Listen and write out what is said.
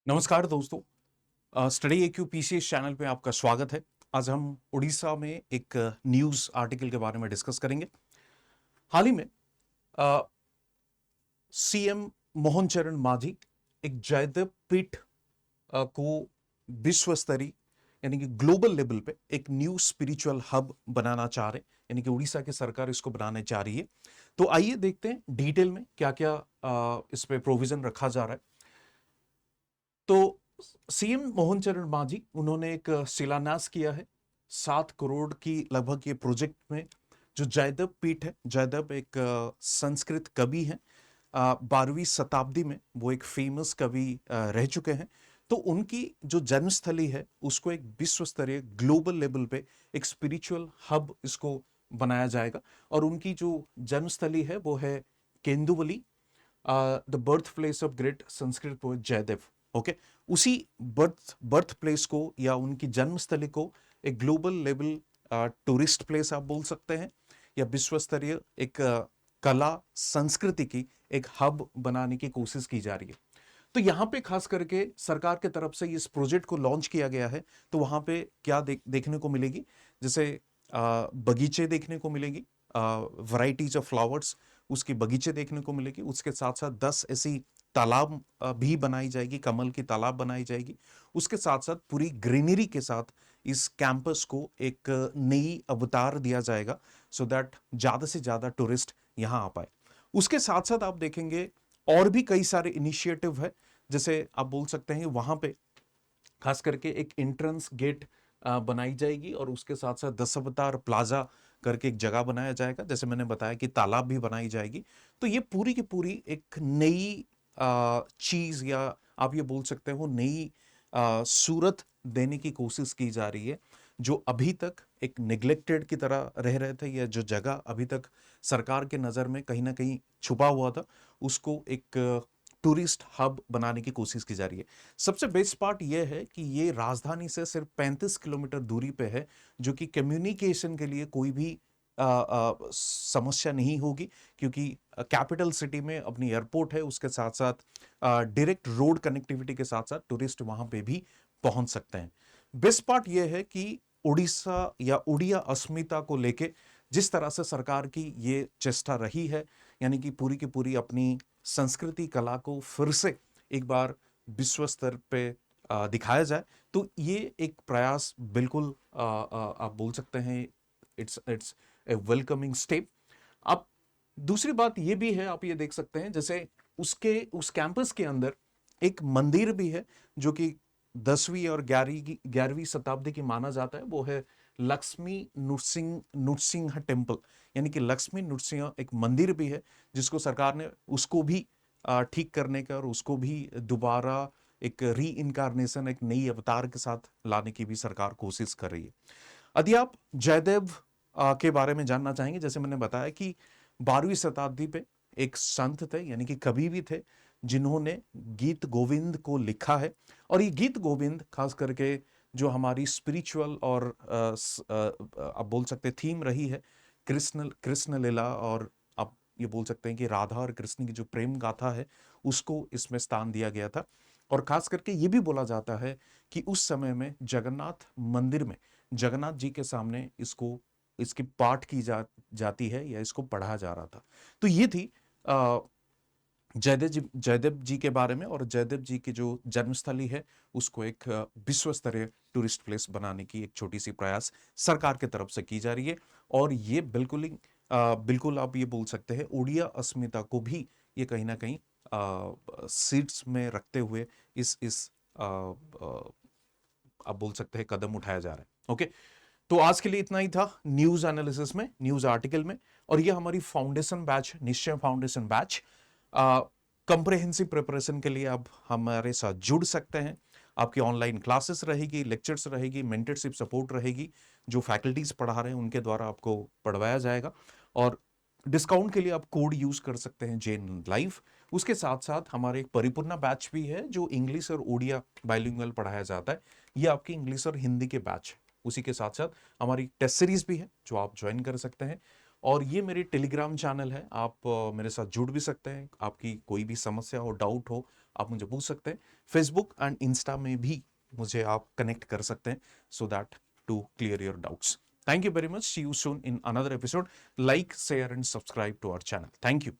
नमस्कार दोस्तों। Study acute PCS channel पे आपका स्वागत है। आज हम उड़ीसा में एक न्यूज़ आर्टिकल के बारे में डिस्कस करेंगे। हाल ही में सीएम मोहन चरण मांझी एक जयदेव पीठ को विश्व स्तरीय यानी कि ग्लोबल लेवल पे एक न्यू स्पिरिचुअल हब बनाना चाह रहे हैं, यानी कि उड़ीसा की सरकार इसको बनाने चाह रही है। तो आइए देखते हैं डिटेल में क्या क्या इस पे प्रोविजन रखा जा रहा है। तो सीएम मोहन चरण मांझी उन्होंने एक शिलान्यास किया है 7 करोड़ की लगभग ये प्रोजेक्ट में। जो जयदेव पीठ है, जयदेव एक संस्कृत कवि हैं। 12वीं शताब्दी में वो एक फेमस कवि रह चुके हैं। तो उनकी जो जन्मस्थली है उसको एक विश्व स्तरीय ग्लोबल लेवल पे एक स्पिरिचुअल हब इसको बनाया जाएगा। और उनकी जो जन्मस्थली है वो है Kenduli, the birth place of great Sanskrit poet Jayadev. Okay, उसी बर्थ प्लेस को या उनकी जन्मस्थली को एक ग्लोबल लेवल टूरिस्ट प्लेस आप बोल सकते हैं, या विश्व स्तरीय एक कला संस्कृति की एक हब बनाने की कोशिश की जा रही है। तो यहाँ पे खास करके सरकार के तरफ से इस प्रोजेक्ट को लॉन्च किया गया है। तो वहाँ पे क्या देखने को मिलेगी, जैसे बगीचे देखने को मिलेगी, वैरायटीज ऑफ फ्लावर्स, उसकी बगीचे देखने को मिलेगी। उसके साथ साथ 10 ऐसी तालाब भी बनाई जाएगी, कमल की तालाब बनाई जाएगी। उसके साथ साथ पूरी ग्रीनरी के साथ इस कैंपस को एक नई अवतार दिया जाएगा, सो दैट ज़्यादा से ज़्यादा टूरिस्ट यहाँ आ पाए। उसके साथ साथ आप देखेंगे और भी कई सारे इनिशिएटिव है। जैसे आप बोल सकते हैं वहाँ पे खास करके एक एंट्रेंस गेट बनाई जाएगी, और उसके साथ साथ 10 अवतार प्लाजा करके एक जगह बनाया जाएगा। जैसे मैंने बताया कि तालाब भी बनाई जाएगी। तो ये पूरी की पूरी एक नई चीज, या आप ये बोल सकते हो नई सूरत देने की कोशिश की जा रही है। जो अभी तक एक निग्लेक्टेड की तरह रह रहे थे, या जो जगह अभी तक सरकार के नज़र में कहीं ना कहीं छुपा हुआ था, उसको एक टूरिस्ट हब बनाने की कोशिश की जा रही है। सबसे बेस्ट पार्ट यह है कि ये राजधानी से सिर्फ 35 किलोमीटर दूरी पे है, जो कि कम्युनिकेशन के लिए कोई भी समस्या नहीं होगी, क्योंकि कैपिटल सिटी में अपनी एयरपोर्ट है। उसके साथ साथ डायरेक्ट रोड कनेक्टिविटी के साथ साथ टूरिस्ट वहां पे भी पहुंच सकते हैं। बेस्ट पार्ट यह है कि उड़ीसा या उड़िया अस्मिता को लेके जिस तरह से सरकार की ये चेष्टा रही है, यानी कि पूरी की पूरी अपनी संस्कृति कला को फिर से एक बार विश्व स्तर पे दिखाया जाए, तो ये एक प्रयास बिल्कुल आप बोल सकते हैं इट्स ए वेलकमिंग स्टेप। अब दूसरी बात ये भी है, आप ये देख सकते हैं जैसे उस कैंपस के अंदर एक मंदिर भी है, जो कि 10वीं और 11वीं शताब्दी की माना जाता है। वो है लक्ष्मी नृसिंह टेम्पल, यानी कि लक्ष्मी नृसिंह एक मंदिर भी है, जिसको सरकार ने उसको भी ठीक करने का और उसको भी दोबारा एक री इनकारनेशन, एक नई अवतार के साथ लाने की भी सरकार कोशिश कर रही है। यदि आप जयदेव के बारे में जानना चाहेंगे, जैसे मैंने बताया कि 12वीं शताब्दी पे एक संत थे, यानी कि कवि भी थे, जिन्होंने गीत गोविंद को लिखा है। और ये गीत गोविंद खास करके जो हमारी स्पिरिचुअल और आप बोल सकते थीम रही है, कृष्ण कृष्ण लीला, और आप ये बोल सकते हैं कि राधा और कृष्ण की जो प्रेम गाथा है, उसको इसमें स्थान दिया गया था। और खास करके ये भी बोला जाता है कि उस समय में जगन्नाथ मंदिर में जगन्नाथ जी के सामने इसकी पाठ की जाती है, या इसको पढ़ा जा रहा था। तो ये थी जयदेव जी के बारे में, और जयदेव जी की जो जन्मस्थली है उसको एक विश्व स्तरीय टूरिस्ट प्लेस बनाने की एक छोटी सी प्रयास सरकार की तरफ से की जा रही है। और ये बिल्कुल आप ये बोल सकते हैं उड़िया अस्मिता को भी ये कहीं ना कहीं सीट्स में रखते हुए इस आप बोल सकते हैं कदम उठाया जा रहा है। ओके, तो आज के लिए इतना ही था न्यूज एनालिसिस में, न्यूज आर्टिकल में। और ये हमारी फाउंडेशन बैच, निश्चय फाउंडेशन बैच, कंप्रेहेंसिव प्रिपरेशन के लिए आप हमारे साथ जुड़ सकते हैं। आपकी ऑनलाइन क्लासेस रहेगी, लेक्चर्स रहेगी, मेंटरशिप सपोर्ट रहेगी, जो फैकल्टीज पढ़ा रहे हैं उनके द्वारा आपको पढ़वाया जाएगा। और डिस्काउंट के लिए आप कोड यूज कर सकते हैं जेन लाइव। उसके साथ साथ हमारे एक परिपूर्णा बैच भी है, जो इंग्लिश और उड़िया बाइलिंगुअल पढ़ाया जाता है। ये आपकी इंग्लिश और हिंदी के बैच। उसी के साथ साथ हमारी टेस्ट सीरीज भी है, जो आप ज्वाइन कर सकते हैं। और ये मेरी टेलीग्राम चैनल है, आप मेरे साथ जुड़ भी सकते हैं। आपकी कोई भी समस्या हो, डाउट हो, आप मुझे पूछ सकते हैं। फेसबुक एंड इंस्टा में भी मुझे आप कनेक्ट कर सकते हैं, so that to clear your doubts. Thank you very much. See you soon in another episode. Like, share, and subscribe to our channel. Thank you.